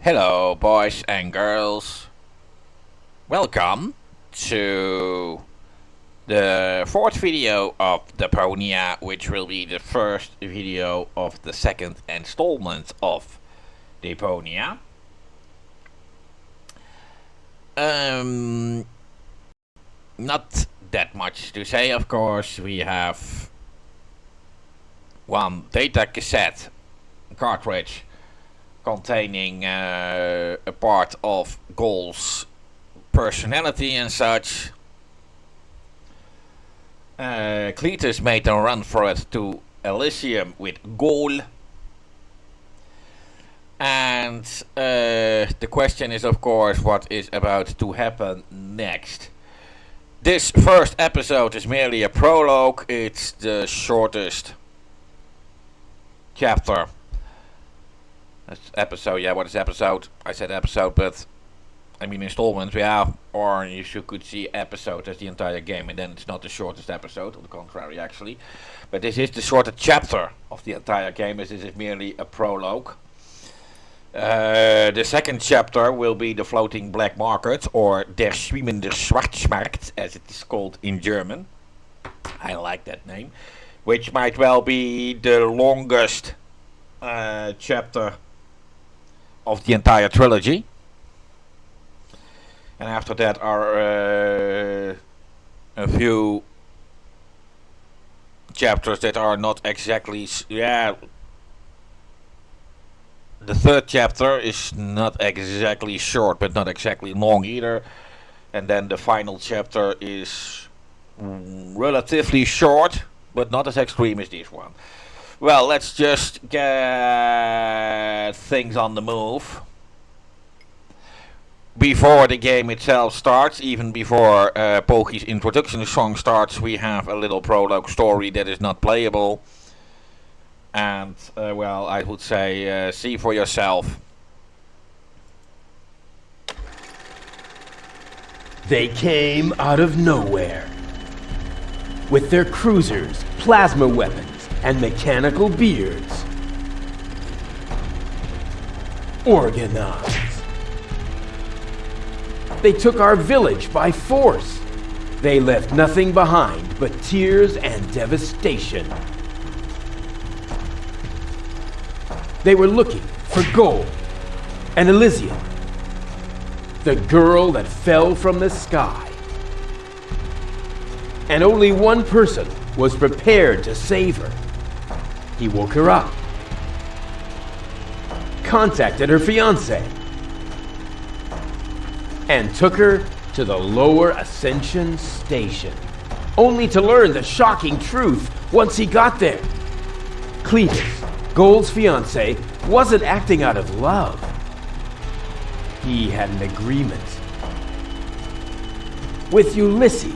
Hello, boys and girls. Welcome to the fourth video of Deponia, which will be the first video of the second installment of Deponia. Not that much to say, of course. We have one data cassette cartridge containing a part of Goal's personality and such. Cletus made a run for it to Elysium with Goal. And the question is, of course, what is about to happen next. This first episode is merely a prologue. It's the shortest chapter. Episode, yeah, what is episode? I said episode, but I mean installment, yeah. Or you could see episode as the entire game, and then it's not the shortest episode, on the contrary, actually. But this is the shortest chapter of the entire game, as this is merely a prologue. The second chapter will be the floating black market, or Der schwimmende Schwarzmarkt, as it is called in German. I like that name. Which might well be the longest chapter of the entire trilogy. And after that are a few chapters that are not exactly, the third chapter is not exactly short, but not exactly long either. And then the final chapter is relatively short, but not as extreme as this one. Well, let's just get things on the move. Before the game itself starts, even before Poki's introduction song starts, we have a little prologue story that is not playable. And, well, I would say, see for yourself. They came out of nowhere. With their cruisers, plasma weapons, and mechanical beards. Organized. They took our village by force. They left nothing behind but tears and devastation. They were looking for gold and Elysium, the girl that fell from the sky. And only one person was prepared to save her. He woke her up, contacted her fiancé, and took her to the lower Ascension station, only to learn the shocking truth once he got there. Cletus, Goal's fiancé, wasn't acting out of love. He had an agreement with Ulysses,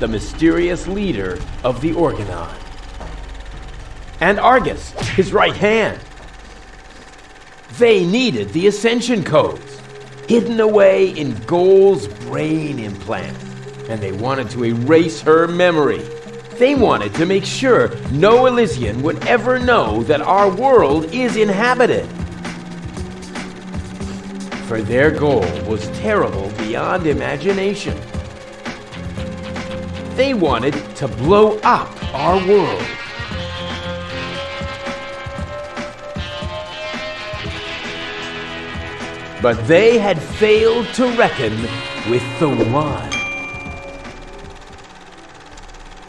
the mysterious leader of the Organon, and Argus, his right hand. They needed the Ascension codes, hidden away in Goal's brain implant, and they wanted to erase her memory. They wanted to make sure no Elysian would ever know that our world is inhabited. For their goal was terrible beyond imagination. They wanted to blow up our world. But they had failed to reckon with the One.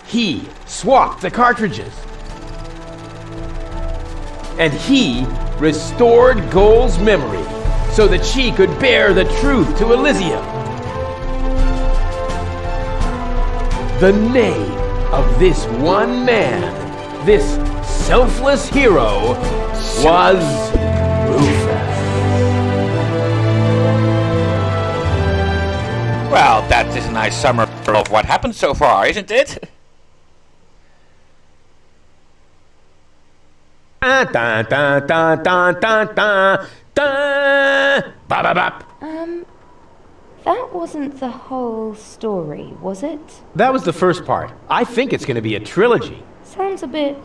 He swapped the cartridges. And he restored Goal's memory so that she could bear the truth to Elysium. The name of this one man, this selfless hero, was Rufus. Well, that is a nice summary of what happened so far, isn't it? That wasn't the whole story, was it? That was the first part. I think it's going to be a trilogy. Sounds a bit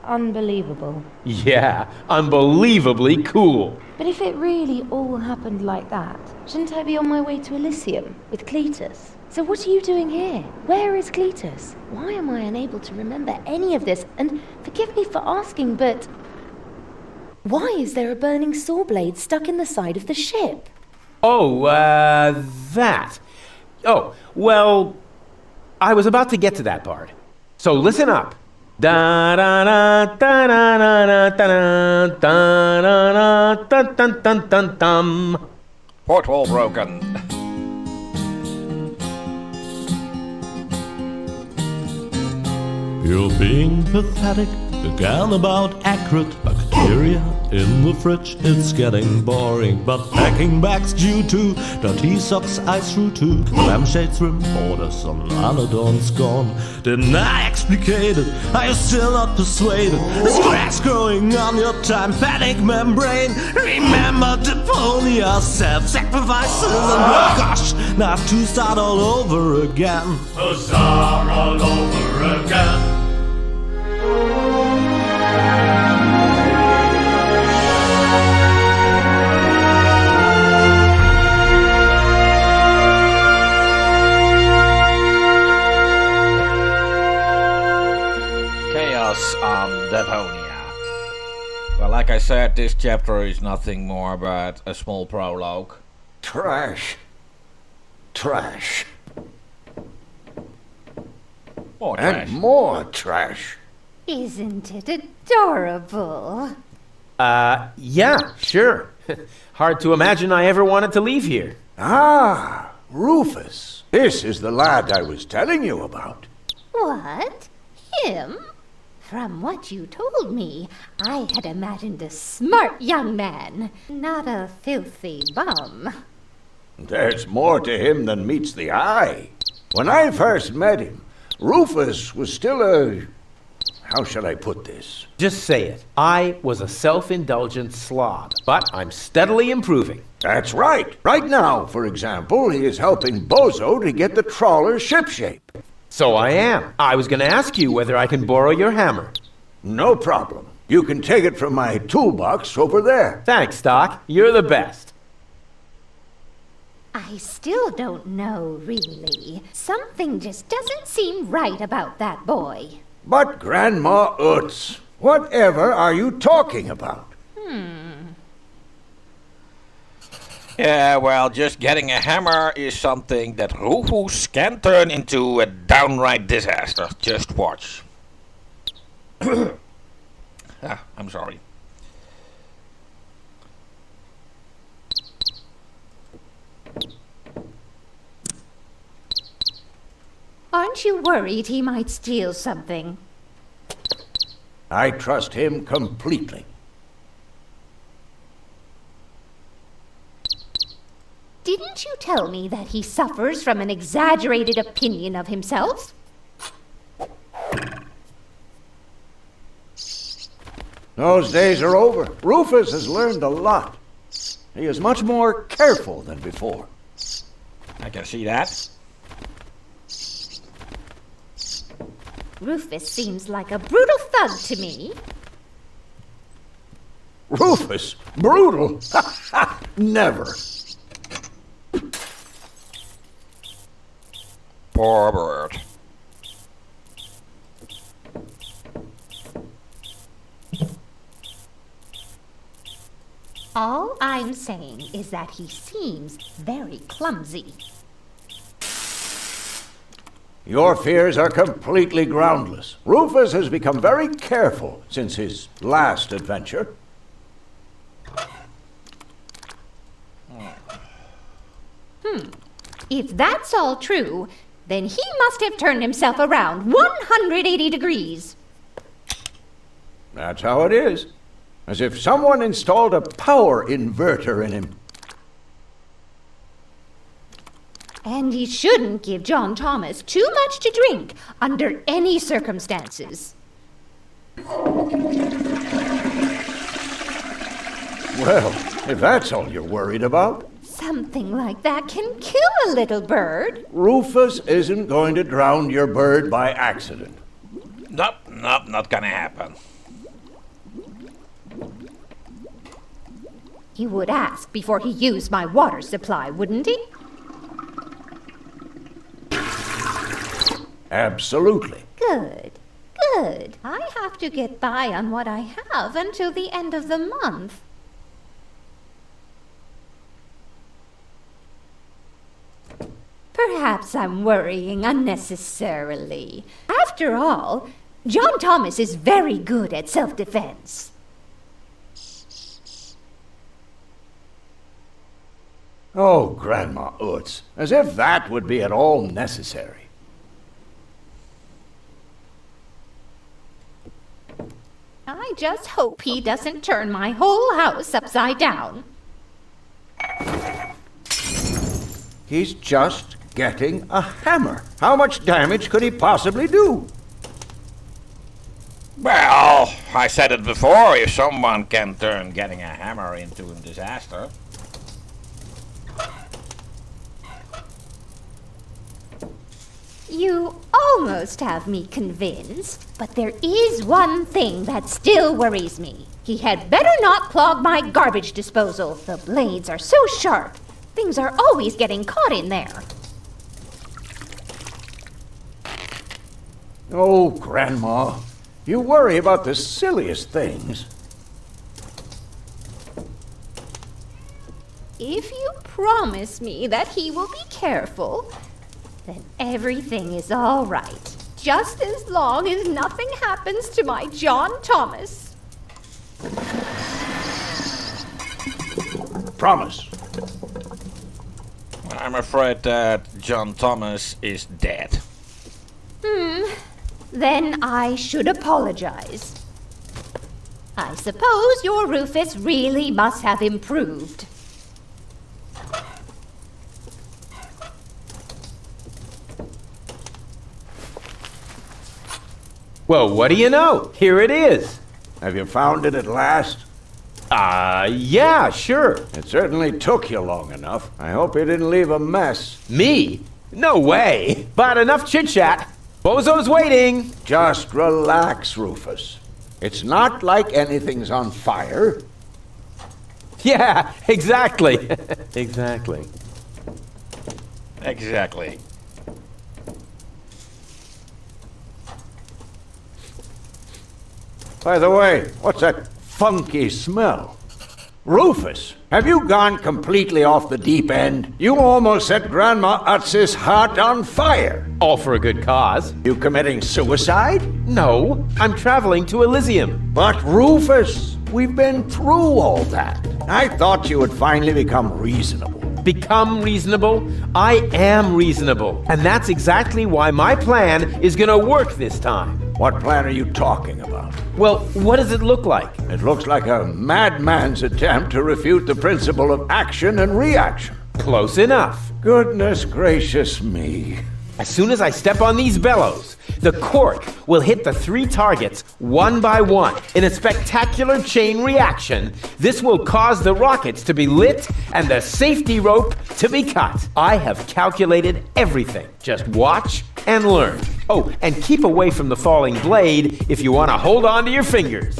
unbelievable. Yeah, unbelievably cool. But if it really all happened like that, shouldn't I be on my way to Elysium with Cletus? So what are you doing here? Where is Cletus? Why am I unable to remember any of this? And forgive me for asking, but why is there a burning saw blade stuck in the side of the ship? Oh, that. Oh, well, I was about to get to that part. So listen up. Da da da da da da da da da da dun dun dun dun. Porthole broken. You're being pathetic, again about accurate bacteria in the fridge. It's getting boring, but packing bags due to dirty socks I threw to lampshades, rim borders on Anodon's gone. Didn't I explicate it? Are you still not persuaded? There's cracks growing on your tympanic membrane. Remember Deponia, self-sacrifices and gosh, now to start all over again. To start all over again. Chaos on Deponia. Well, like I said, this chapter is nothing more but a small prologue. Trash. Trash. More And trash. more trash. Isn't it adorable? Yeah, sure. Hard to imagine I ever wanted to leave here. Ah, Rufus. This is the lad I was telling you about. What? Him? From what you told me, I had imagined a smart young man, not a filthy bum. There's more to him than meets the eye. When I first met him, Rufus was still a... How shall I put this? Just say it. I was a self-indulgent slob, but I'm steadily improving. That's right. Right now, for example, he is helping Bozo to get the trawler shipshape. So I am. I was going to ask you whether I can borrow your hammer. No problem. You can take it from my toolbox over there. Thanks, Doc. You're the best. I still don't know, really. Something just doesn't seem right about that boy. But Grandma Utz, whatever are you talking about? Yeah, well, just getting a hammer is something that Rufus can turn into a downright disaster. Just watch. I'm sorry. Aren't you worried he might steal something? I trust him completely. Didn't you tell me that he suffers from an exaggerated opinion of himself? Those days are over. Rufus has learned a lot. He is much more careful than before. I can see that. Rufus seems like a brutal thug to me. Rufus? Brutal? Never. Poor bird. All I'm saying is that he seems very clumsy. Your fears are completely groundless. Rufus has become very careful since his last adventure. If that's all true, then he must have turned himself around 180 degrees. That's how it is. As if someone installed a power inverter in him. And he shouldn't give John Thomas too much to drink under any circumstances. Well, if that's all you're worried about, Something like that can kill a little bird. Rufus isn't going to drown your bird by accident. Nope, not gonna happen. He would ask before he used my water supply, wouldn't he? Absolutely. Good. Good. I have to get by on what I have until the end of the month. Perhaps I'm worrying unnecessarily. After all, John Thomas is very good at self-defense. Oh, Grandma Utz, as if that would be at all necessary. I just hope he doesn't turn my whole house upside down. He's just getting a hammer. How much damage could he possibly do? Well, I said it before, if someone can turn getting a hammer into a disaster. You almost have me convinced, but there is one thing that still worries me. He had better not clog my garbage disposal. The blades are so sharp. Things are always getting caught in there. Oh, Grandma, you worry about the silliest things. If you promise me that he will be careful, then everything is all right. Just as long as nothing happens to my John Thomas. Promise. I'm afraid that John Thomas is dead. Then I should apologize. I suppose your Rufus really must have improved. Well, what do you know? Here it is. Have you found it at last? Yeah, sure. It certainly took you long enough. I hope you didn't leave a mess. Me? No way. But enough chit-chat. Bozo's waiting. Just relax, Rufus. It's not like anything's on fire. Yeah, exactly. Exactly. Exactly. By the way, what's that funky smell? Rufus, have you gone completely off the deep end? You almost set Grandma Utz's heart on fire. All for a good cause. You committing suicide? No, I'm traveling to Elysium. But Rufus, we've been through all that. I thought you would finally become reasonable. Become reasonable? I am reasonable. And that's exactly why my plan is gonna work this time. What plan are you talking about? Well, what does it look like? It looks like a madman's attempt to refute the principle of action and reaction. Close enough. Goodness gracious me. As soon as I step on these bellows, the cork will hit the 3 targets one by one. In a spectacular chain reaction, this will cause the rockets to be lit and the safety rope to be cut. I have calculated everything. Just watch and learn. Oh, and keep away from the falling blade if you want to hold on to your fingers.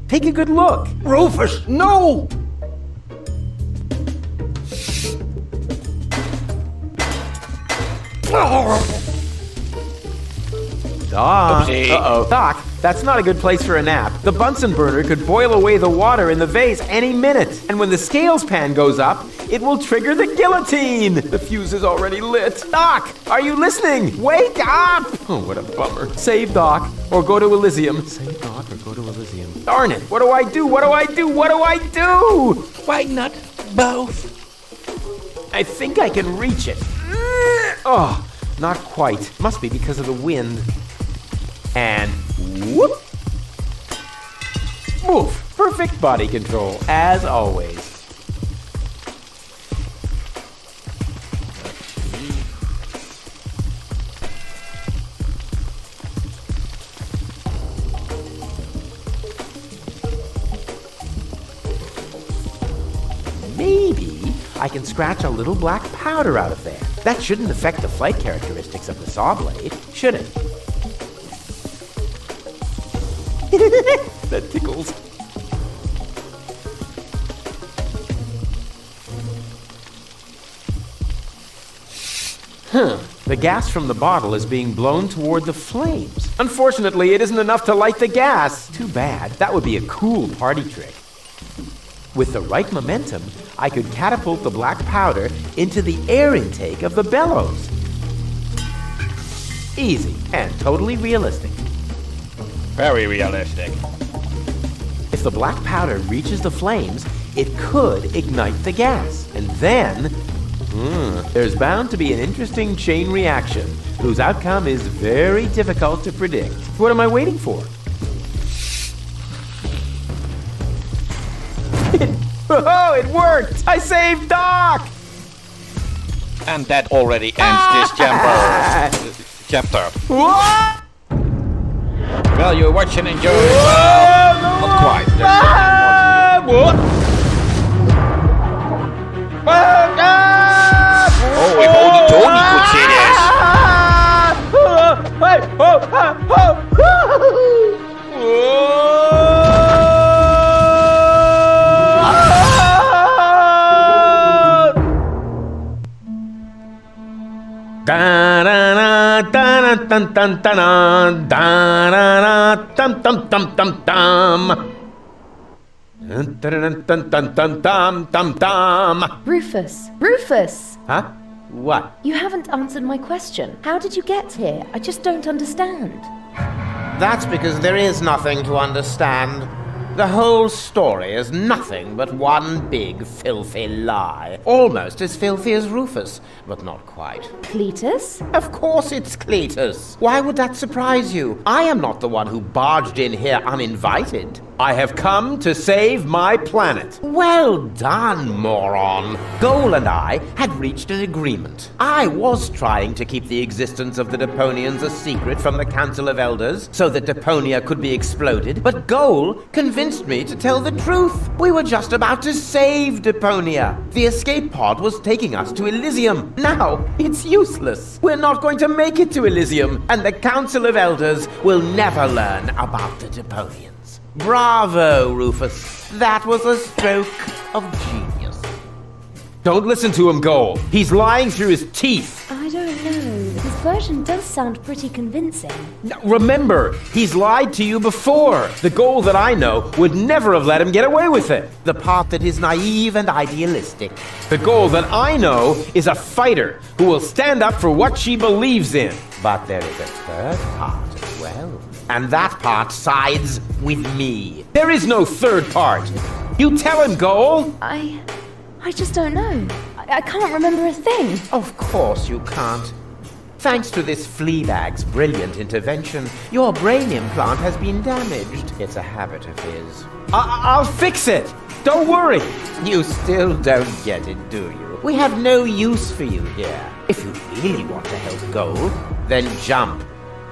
Take a good look. Rufus, no! Doc. Oopsie. Uh-oh. Doc, that's not a good place for a nap. The Bunsen burner could boil away the water in the vase any minute. And when the scales pan goes up, it will trigger the guillotine. The fuse is already lit. Doc, are you listening? Wake up! Oh, what a bummer. Save Doc, or go to Elysium. Save Doc, or go to Elysium. Darn it, what do I do? What do I do? What do I do? Why not both? I think I can reach it. Oh, not quite. Must be because of the wind. And whoop! Woof! Perfect body control, as always. Maybe I can scratch a little black powder out of there. That shouldn't affect the flight characteristics of the saw blade, should it? That tickles. The gas from the bottle is being blown toward the flames. Unfortunately, it isn't enough to light the gas. Too bad. That would be a cool party trick. With the right momentum, I could catapult the black powder into the air intake of the bellows. Easy and totally realistic. Very realistic. If the black powder reaches the flames, it could ignite the gas. And then, there's bound to be an interesting chain reaction, whose outcome is very difficult to predict. What am I waiting for? Oh, it worked! I saved Doc! And that already ends this chapter. What? Well, you watch and enjoy. Well, not quite. What? Oh, if only Tony could see Rufus! Rufus! Huh? What? You haven't answered my question. How did you get here? I just don't understand. That's because there is nothing to understand. The whole story is nothing but one big filthy lie. Almost as filthy as Rufus, but not quite. Cletus? Of course it's Cletus. Why would that surprise you? I am not the one who barged in here uninvited. I have come to save my planet. Well done, moron. Goal and I had reached an agreement. I was trying to keep the existence of the Deponians a secret from the Council of Elders so that Deponia could be exploded, but Goal convinced me to tell the truth. We were just about to save Deponia. The escape pod was taking us to Elysium. Now, it's useless. We're not going to make it to Elysium, and the Council of Elders will never learn about the Deponians. Bravo, Rufus. That was a stroke of genius. Don't listen to him, Goal. He's lying through his teeth. I don't know. His version does sound pretty convincing. Now, remember, he's lied to you before. The Goal that I know would never have let him get away with it. The part that is naive and idealistic. The Goal that I know is a fighter who will stand up for what she believes in. But there is a third part as well. And that part sides with me. There is no third part. You tell him, Goal. I just don't know. I can't remember a thing. Of course you can't. Thanks to this Fleabag's brilliant intervention, your brain implant has been damaged. It's a habit of his. I'll fix it. Don't worry. You still don't get it, do you? We have no use for you here. If you really want to help Goal, then jump.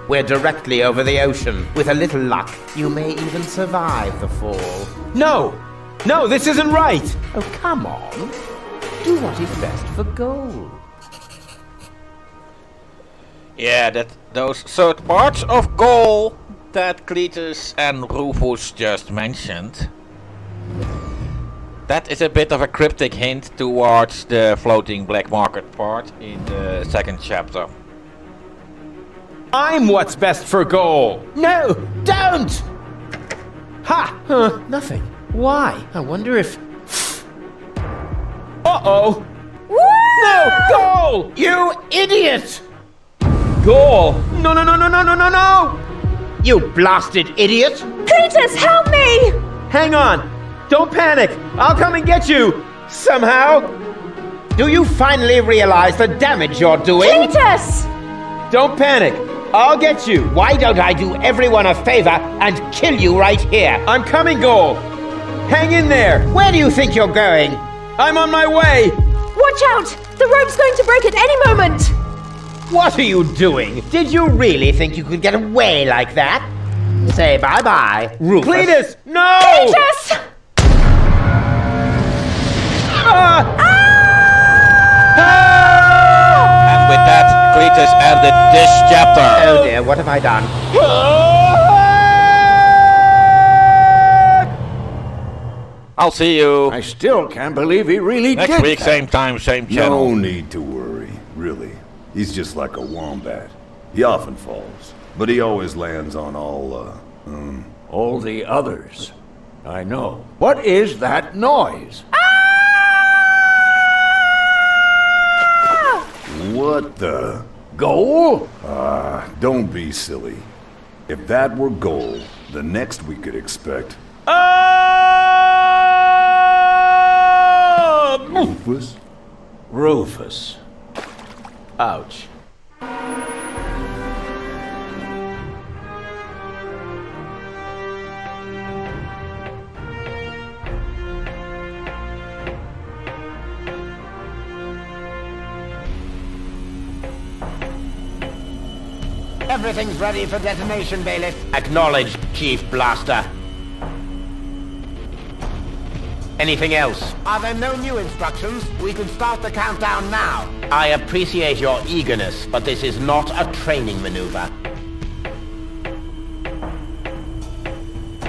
We're directly over the ocean. With a little luck, you may even survive the fall. No, this isn't right. Oh, come on. Do what is best for Goal. Yeah, those third parts of Goal that Cletus and Rufus just mentioned. That is a bit of a cryptic hint towards the floating black market part in the second chapter. I'm what's best for Goal. No, don't! Ha! Nothing. Why? I wonder if... Uh-oh. No! Goal! You idiot! Goal! No! You blasted idiot! Cletus, help me! Hang on. Don't panic. I'll come and get you. Somehow. Do you finally realize the damage you're doing? Cletus! Don't panic. I'll get you. Why don't I do everyone a favor and kill you right here? I'm coming, Goal. Hang in there. Where do you think you're going? I'm on my way. Watch out! The rope's going to break at any moment! What are you doing? Did you really think you could get away like that? Say bye-bye, Rufus. Cletus, no! Cletus! And with that, Cletus ended this chapter. Oh dear, what have I done? I'll see you I still can't believe he really next did week, that. same time, same channel. No need to worry, really. He's just like a wombat. He often falls, but he always lands on All the others. I know. What is that noise? What the? Goal? Don't be silly. If that were gold, the next we could expect... Rufus? Rufus. Ouch. Everything's ready for detonation, Bailiff. Acknowledged, Chief Blaster. Anything else? Are there no new instructions? We can start the countdown now. I appreciate your eagerness, but this is not a training maneuver.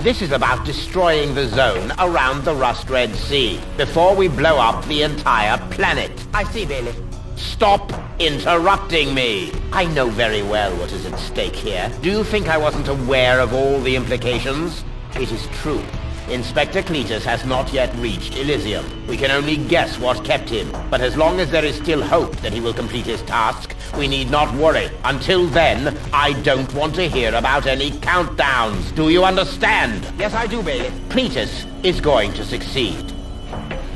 This is about destroying the zone around the Rust Red Sea before we blow up the entire planet. I see, Bailiff. Stop interrupting me! I know very well what is at stake here. Do you think I wasn't aware of all the implications? It is true. Inspector Cletus has not yet reached Elysium. We can only guess what kept him, but as long as there is still hope that he will complete his task, we need not worry. Until then, I don't want to hear about any countdowns. Do you understand? Yes, I do, Bailiff. Cletus is going to succeed.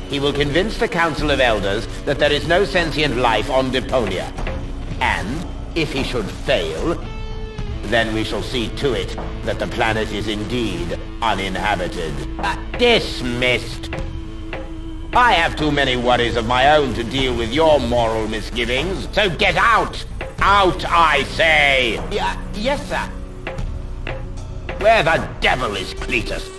He will convince the Council of Elders that there is no sentient life on Deponia. And, if he should fail, then we shall see to it that the planet is indeed uninhabited. Dismissed. I have too many worries of my own to deal with your moral misgivings, so get out! Out, I say! Yes, sir. Where the devil is Cletus?